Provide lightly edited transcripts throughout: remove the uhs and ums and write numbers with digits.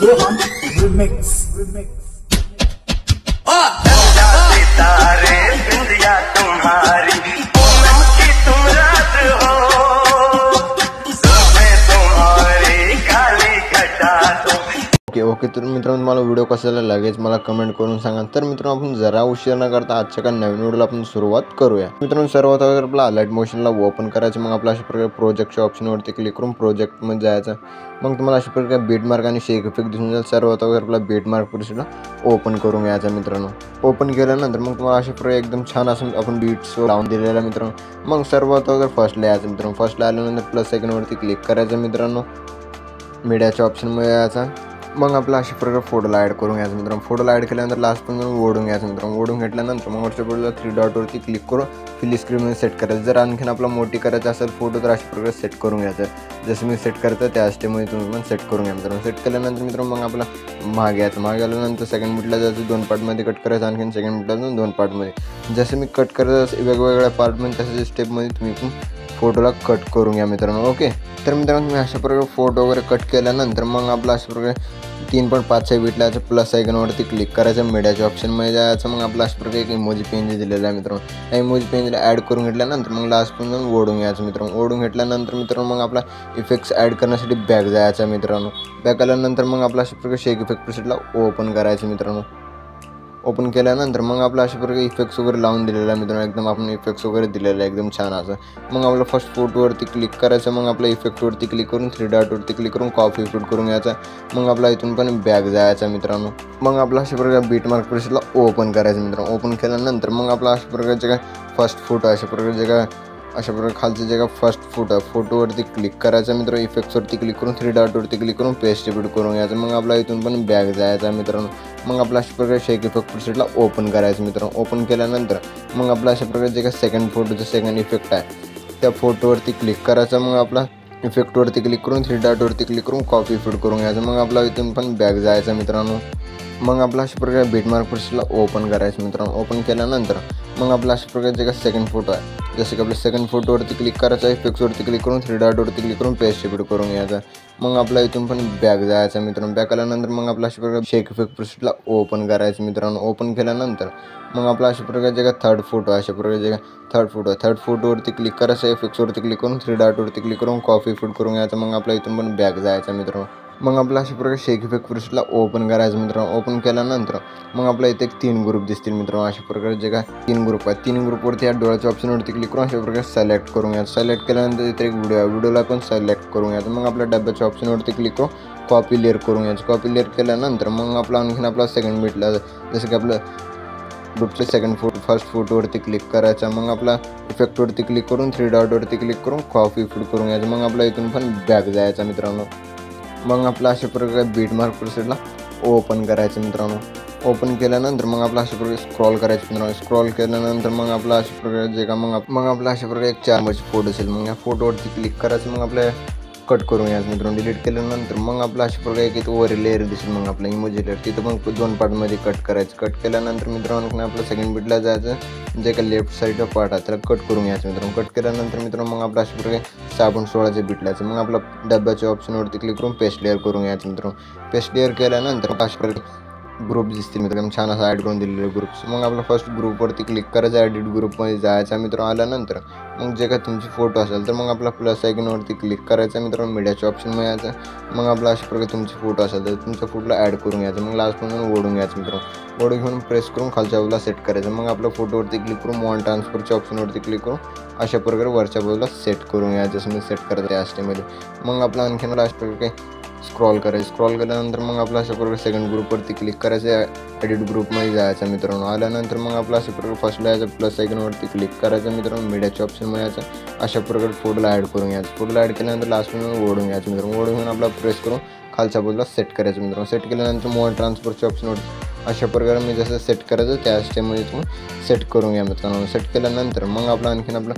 Rohan Remix. तारे बिंदिया तुम्हारी पूनम की तुम रात हो, सुबह तुम्हारी काली घटा तो। ओके तर मित्रांनो मला व्हिडिओ कसा लागेल मला कमेंट करून सांगा। तर मित्रांनो आपण जरा उशीर न करता आजच्या का नवीन व्हिडिओला आपण सुरुवात करूया। मित्रांनो सर्वात अगोदर आपला लाईट मोशनला ओपन करायचं, मग आपल्या अशा प्रकारे प्रोजेक्टच्या ऑप्शनवरती क्लिक करून प्रोजेक्टमध्ये जायचं। मग तुम्हाला अशा प्रकारे बीट मार्क आणि शेक इफेक्ट दिसून जाईल। सर्वात अगोदर आपला बीट मार्क प्रोसेसला ओपन करून घ्यायचा मित्रांनो। ओपन केल्यानंतर मग तुम्हाला अशा प्रकारे एकदम छान असं आपण बीट्स लावून दिलेला मित्रांनो। मग सर्वात अगोदर फर्स्टला यायचं मित्रांनो। फर्स्टला आल्यानंतर प्लस आयकॉनवरती क्लिक करायचं मित्रांनो। मीडियाच्या ऑप्शनमध्ये यायचा, मग आपला अशा प्रकारे फोटोला ॲड करून घ्यायचं मित्रांनो। फोटोला ॲड केल्यानंतर लास्ट पण ओढून घ्यायचं मित्रांनो। ओढून घेतल्यानंतर मग वरच्या फोटोला 3 डॉटवरती क्लिक करून फिल स्क्रीनमध्ये सेट करायचं। जर आणखीन आपला मोठी करायचं असेल फोटो तर अशा प्रकारे सेट करून घ्यायचं। जसं मी सेट करतो त्या स्टेपमध्ये तुम्ही पण सेट करून घ्या मित्रांनो। सेट केल्यानंतर मित्रांनो मग आपला मागे यायचं। मागे आल्यानंतर सेकंड मिनिटला जायचं, 2 पार्टमध्ये कट करायचं। आणखीन सेकंड मिनिटला 2 पार्टमध्ये जसं मी कट करत वेगवेगळ्या पार्टमध्ये तसं स्टेपमध्ये तुम्ही पण फोटोला कट करून घ्या मित्रांनो। ओके तर मित्रांनो तुम्ही अशा प्रकारे फोटो वगैरे कट केल्यानंतर मग आपला अशा प्रकारे 3.5 बीटला याचं प्लस आयकॉनवरती क्लिक करायचं। मीडियाच्या ऑप्शनमध्ये जायचं, मग आपला अशा प्रकारे एक इमोजी पेन दिलेला आहे मित्रांनो। त्या इमोजी पेनला ॲड करून घेतल्यानंतर मग लास्ट पण ओढून घ्यायचं मित्रांनो। ओढून घेतल्यानंतर मित्रांनो मग आपला इफेक्ट्स ॲड करण्यासाठी बॅक जायचा मित्रांनो। बॅक आल्यानंतर मग आपला अशा प्रकारे शेक इफेक्ट प्रोसेसला ओपन करायचं मित्रांनो। ओपन केल्यानंतर मग आपला अशा प्रकारे इफेक्ट्स वगैरे लावून दिलेला आहे मित्रांनो। एकदम आपण इफेक्ट्स वगैरे दिलेला आहे एकदम छान असं। मग आपलं फर्स्ट फोटोवरती क्लिक करायचं, मग आपल्या इफेक्टवरती क्लिक करून 3 डॉटवरती क्लिक करून कॉपी इफेक्ट करून घ्यायचा। मग आपला इथून पण बॅक जायचा मित्रांनो। मग आपला अशा प्रकारे बीट मार्क प्रोसेसला ओपन करायचं मित्रांनो। ओपन केल्यानंतर मग आपला अशा प्रकारचे काय फर्स्ट फोटो अशा प्रकारचे काय अशा प्रकारे खालचे जे का फर्स्ट फोटोवरती क्लिक करायचं मित्रांनो। इफेक्ट्सवरती क्लिक करून 3 डॉटवरती क्लिक करून पेस्ट इफेक्ट करून घ्यायचं। मग आपला इथून पण बॅक जायचा मित्रांनो। मग आपला अशा प्रकारे शेक इफेक्ट प्रोसेसला ओपन करायचं मित्रांनो। ओपन केल्यानंतर मग आपला अशा प्रकारे जे का सेकंड फोटोचं सेकंड इफेक्ट आहे त्या फोटोवरती क्लिक करायचं। मग आपला इफेक्टवरती क्लिक करून 3 डॉटवरती क्लिक करून कॉपी इफेक्ट करून घ्यायचं। मग आपला इथून पण बॅक जायचा मित्रांनो। मग आपला अशा प्रकारे बीट मार्क प्रोसेसला ओपन करायचं मित्रांनो। ओपन केल्यानंतर मग आपला अशा प्रकारे जे का सेकंड फोटो आहे जसं की आपल्या सेकंड फोटोवरती क्लिक करायचं, इफेक्ट्सवरती क्लिक करून 3 डॉटवरती क्लिक करून पेस्ट इफेक्ट करून घ्यायचा। मग आपला इथून पण बॅक जायचा मित्रांनो। बॅक आल्यानंतर मग आपला अशा प्रकारे शेक इफेक्ट प्रोसेसला ओपन करायचं मित्रांनो। ओपन केल्यानंतर मग आपला अशा प्रकारे जे का थर्ड फोटो आहे अशा प्रकारे जे का थर्ड फोटोवरती क्लिक करायचं, इफेक्ट्सवरती क्लिक करून 3 डॉटवरती क्लिक करून कॉपी इफेक्ट करून घ्यायचा। मग आपला इथून पण बॅक जायचा मित्रांनो। मग आपला अशा प्रकारे शेक इफेक्ट प्रोसेसला ओपन करायचं मित्रांनो। ओपन केल्यानंतर मग आपला इथे 3 ग्रुप दिसतील मित्रांनो। अशा प्रकारे जे काय 3 ग्रुप आहेत 3 ग्रुपवरती या डोळ्याच्या ऑप्शनवरती क्लिक करून अशा प्रकारे सिलेक्ट करून घ्यायचं। सिलेक्ट केल्यानंतर इथे एक व्हिडिओला पण सिलेक्ट करून घ्यायचं। मग आपल्या डब्याच्या ऑप्शनवरती क्लिक करून कॉपी लेअर करून घ्यायचं। कॉपी लेअर केल्यानंतर मग आपला आणखीन आपला सेकंड बीटला जसं की आपलं ग्रुपचे सेकंड फर्स्ट फोटोवरती क्लिक करायचा। मग आपला इफेक्टवरती क्लिक करून 3 डॉटवरती क्लिक करून कॉपी इफेक्ट करून घ्यायचं। मग आपला इथून पण बॅक जायचा मित्रांनो। मग आपला अशा प्रकारे बीट मार्क प्रोसेसला ओपन करायचं मित्रांनो। ओपन केल्यानंतर मग आपला अशा प्रकारे स्क्रॉल करायचं मित्रांनो। स्क्रॉल केल्यानंतर मग आपला अशा प्रकारे जे का मग आपला अशा प्रकारे एक 4 नंबरची फोटो असेल। मग या फोटोवरती क्लिक करायचं, मग आपल्या कट करून घ्यायचं मित्रांनो। डिलीट केल्यानंतर मग आपला अशा प्रकारे एक इथं वर लेअर दिसेल, मग आपला इमोजी लेअर तिथं मग 2 पार्टमध्ये कट करायचं। कट केल्यानंतर मित्रांनो आपलं सेकंड बीटला जायचं, जे का लेफ्ट साईडचा पार्ट आहे त्याला कट करून घ्यायचं मित्रांनो। कट केल्यानंतर मित्रांनो मग आपला अशा प्रकारे 6.16 बीटला जायचं। मग आपला डब्याच्या ऑप्शनवरती क्लिक करून पेस्ट लेअर करून घ्यायचं मित्रांनो। पेस्ट लेअर केल्यानंतर अशा प्रकारे ग्रुप दिसतील मित्रांनो, छान असं ॲड करून दिलेले ग्रुप्स। मग आपला फर्स्ट ग्रुपवरती क्लिक करायचं, एडिट ग्रुपमध्ये जायचा मित्रांनो। आल्यानंतर मग जे काय तुमची फोटो असेल तर मग आपला प्लस आयकॉनवरती क्लिक करायचं मित्रांनो। मीडियाच्या ऑप्शनमध्ये यायचं, मग आपला अशा प्रकारे तुमची फोटो असेल तर तुमच्या फोटोला ॲड करून घ्यायचं। मग लास्ट म्हणून ओढून घ्यायचं मित्रांनो। ओढून घेऊन प्रेस करून खालच्या बाजूला सेट करायचं। मग आपल्या फोटोवरती क्लिक करून मॉन ट्रान्सफरच्या ऑप्शनवरती क्लिक करून अशा प्रकारे वरच्या बाजूला सेट करून घ्यायचं, जसं मी सेट करत आहे स्टेमध्ये। मग आपला आणखीन लास्ट प्रकारे स्क्रॉल करायचं। स्क्रॉल केल्यानंतर मग आपला अशा प्रकारे सेकंड ग्रुपवरती क्लिक करायचं, एडिट ग्रुपमध्ये जायचं मित्रांनो। आल्यानंतर मग आपला अशा प्रकारे फर्स्टला यायचं, प्लस आयकॉनवरती क्लिक करायचं मित्रांनो। मीडियाच्या ऑप्शनमध्ये यायचं, अशा प्रकारे फोटोला ॲड करून घ्यायचं। फोटोला ॲड केल्यानंतर लास्ट म्हणून ओढून घ्यायचं मित्रांनो। ओढून घेऊन आपला प्रेस करून खालच्या बाजूला सेट करायचं मित्रांनो। सेट केल्यानंतर मोबाईल ट्रान्सफरच्या ऑप्शनवरती अशा प्रकारे मी जसं सेट करायचं त्या स्टेपमध्ये तुम्ही सेट करून घ्या मित्रांनो। सेट केल्यानंतर मग आपला आणखीन आपलं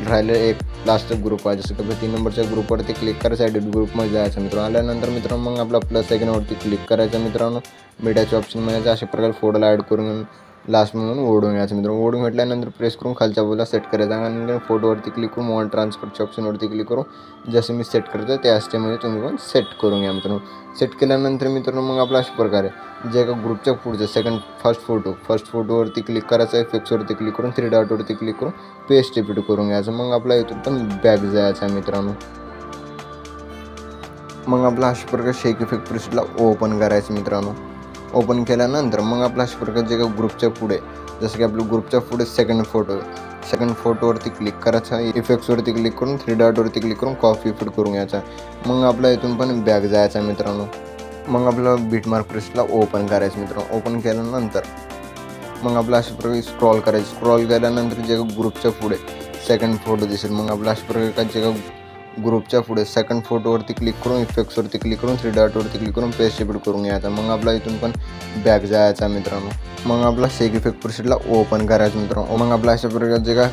राहिलं एक लास्ट ग्रुप आहे, जसं की 3 नंबरच्या ग्रुपवरती क्लिक करायचं, एडिट ग्रुपमध्ये जायचं मित्रांनो। आल्यानंतर मित्रांनो मग आपला प्लस आयकॉनवरती क्लिक करायचं मित्रांनो। मीडियाच्या ऑप्शनमध्ये अशा प्रकारे फोटोला ॲड करून लास्ट म्हणून ओढून घ्यायचं मित्रांनो. ओढून घेतल्यानंतर प्रेस करून खालच्या बाजूला सेट करायचं आणि फोटोवरती क्लिक करून मोबाईल ट्रान्सफरच्या ऑप्शनवरती क्लिक करून जसं मी सेट करतो त्या स्टेमध्ये तुम्ही पण सेट करून घ्या मित्रांनो. सेट केल्यानंतर मित्रांनो मग आपला अशा प्रकारे जे एका ग्रुपच्या पुढचं फर्स्ट फोटोवरती क्लिक करायचं, इफेक्ट्सवरती क्लिक करून 3 डॉटवरती क्लिक करून पेस्ट रिपीट करून घ्यायचं. मग आपला इथून पण बॅक जायचं आहे मित्रांनो. मग आपला अशा प्रकारे शेक इफेक्ट प्रीसेटला ओपन करायचं मित्रांनो. ओपन केल्यानंतर मग आपला अशा प्रकारे जे काही ग्रुपच्या पुढे जसं की आपल्या ग्रुपच्या पुढे सेकंड फोटोवरती क्लिक करायचा, इफेक्ट्सवरती क्लिक करून 3 डॉटवरती क्लिक करून कॉपी फिट करून घ्यायचा. मग आपला इथून पण बॅक जायचा मित्रांनो. मग आपला बीटमार्क प्रीसेटला ओपन करायचं मित्रांनो. ओपन केल्यानंतर मग आपला अशा प्रकारे स्क्रॉल करायचं. स्क्रॉल केल्यानंतर जे ग्रुपच्या पुढे सेकंड फोटो दिसेल मग आपला अशा प्रकारे जे ग्रुपच्या पुढे सेकंड फोटोवरती क्लिक करून इफेक्ट्सवरती क्लिक करून 3 डॉटवरती क्लिक करून पेस्ट रिपीट करून घ्यायचा. मग आपला इथून पण बॅक जायचा मित्रांनो. मग आपला शेक इफेक्ट प्रीसेटला ओपन करायचं मित्रांनो. मग आपला अशा प्रकारे जे का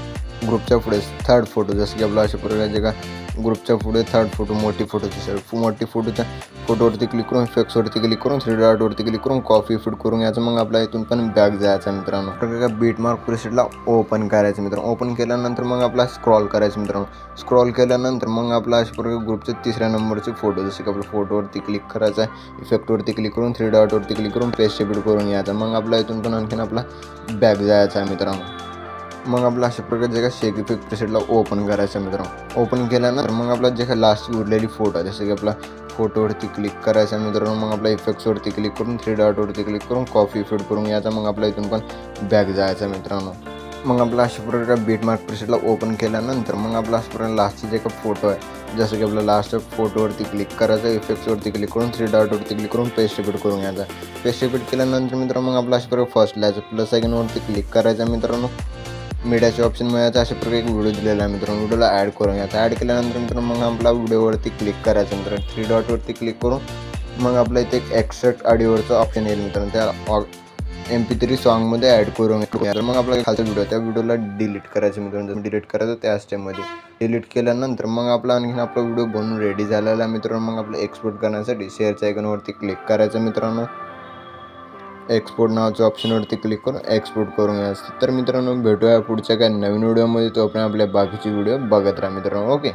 ग्रुपच्या पुढे थर्ड फोटो जसं की आपला अशा प्रकारे जे का ग्रुपच्या पुढे थर्ड फोटो मोठी फोटो दिसेल, मोठी फोटोवरती क्लिक करून इफेक्ट्सवरती क्लिक करून 3 डॉटवरती क्लिक करून कॉपी फिट करून घ्यायचं. मग आपला इथून पण बॅक जायचा मित्रांनो. प्रकारे बीटमार्क प्रीसेटला ओपन करायचं मित्रांनो. ओपन केल्यानंतर मग आपला स्क्रॉल करायचं मित्रांनो. स्क्रॉल केल्यानंतर मग आपला अशा प्रकारे ग्रुपच्या 3ऱ्या नंबरचे फोटो जसे की आपल्या फोटोवरती क्लिक करायचा आहे, इफेक्टवरती क्लिक करून 3 डॉटवरती क्लिक करून पेस्ट रिपीट करून घ्यायचा. मग आपला इथून पण आणखीन आपला बॅक जायचा आहे मित्रांनो. मग आपला अशा प्रकारे जे का शेक इफेक्ट प्रीसेटला ओपन करायचं मित्रांनो. ओपन केल्यानंतर मग आपला जे काही लास्ट उरलेली फोटो आहे जसं की आपला फोटोवरती क्लिक करायचा मित्रांनो. मग आपला इफेक्ट्सवरती क्लिक करून 3 डॉटवरती क्लिक करून कॉपी फिट करून घ्यायचा. मग आपला इथून पण बॅक जायचा मित्रांनो. मग आपला अशा प्रकारे बीटमार्क प्रीसेटला ओपन केल्यानंतर मग आपला अशा प्रकारे लास्टचे जे काही फोटो आहे जसं की आपला लास्ट फोटोवरती क्लिक करायचं, इफेक्ट्सवरती क्लिक करून 3 डॉटवरती क्लिक करून पेस्ट रिपीट करून घ्यायचा. पेस्ट रिपीट केल्यानंतर मित्रांनो मग आपला अशा प्रकारे फर्स्ट लायचं प्लस आयकॉनवरती क्लिक करायचा मित्रांनो. मीडियाचे ऑप्शन मिळायचं अशा प्रकारे एक व्हिडिओ दिलेला आहे मित्रांनो. व्हिडिओला ॲड करून घ्यायचा. ॲड केल्यानंतर मित्रांनो मग आपला व्हिडिओवरती क्लिक करायचं मित्रांनो. 3 डॉटवरती क्लिक करून मग आपल्या इथे एक एक्स्ट्रॅक्ट ऑडिओवरचं ऑप्शन येईल मित्रांनो. त्या MP3 सॉन्गमध्ये ॲड करून घ्यायचं. मग आपला खालचा व्हिडिओ त्या व्हिडिओला डिलीट करायचं मित्रांनो. जर डिलीट करायचं त्या स्टेपमध्ये डिलीट केल्यानंतर मग आपला आणखीन आपला व्हिडिओ बनवून रेडी झालेला आहे मित्रांनो. मग आपलं एक्सपोर्ट करण्यासाठी शेअरच्या आयकॉनवरती क्लिक करायचं मित्रांनो. एक्सपोर्ट नावाचं ऑप्शनवरती क्लिक करून एक्सपोर्ट करून घ्यायचं. तर मित्रांनो भेटूया पुढच्या काही नवीन व्हिडिओमध्ये. तो आपण आपल्या बाकीची व्हिडिओ बघत राहा मित्रांनो. ओके.